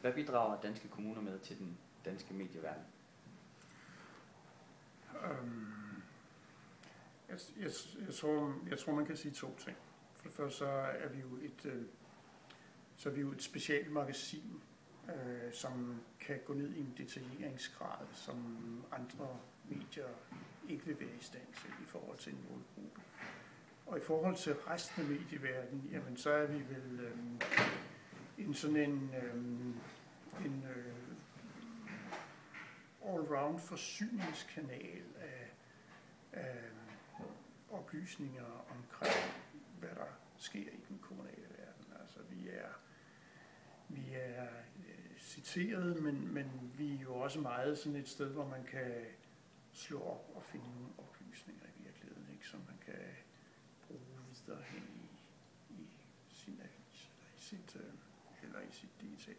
Hvad bidrager danske kommuner med til den danske medieverden? Jeg tror, man kan sige to ting. For det første så er vi jo et specielt magasin, som kan gå ned i en detaljeringsgrad, som andre medier ikke vil være i stand til i forhold til en målgruppe. Og i forhold til resten af medieverdenen, jamen så er vi vel en sådan en all-round forsyningskanal af oplysninger omkring, hvad der sker i den kommunale verden. Altså vi er citeret, men vi er jo også meget sådan et sted, hvor man kan slå op og finde nogle oplysninger i virkeligheden, ikke, som man kan bruge videre hen i sin avis eller i sit digitale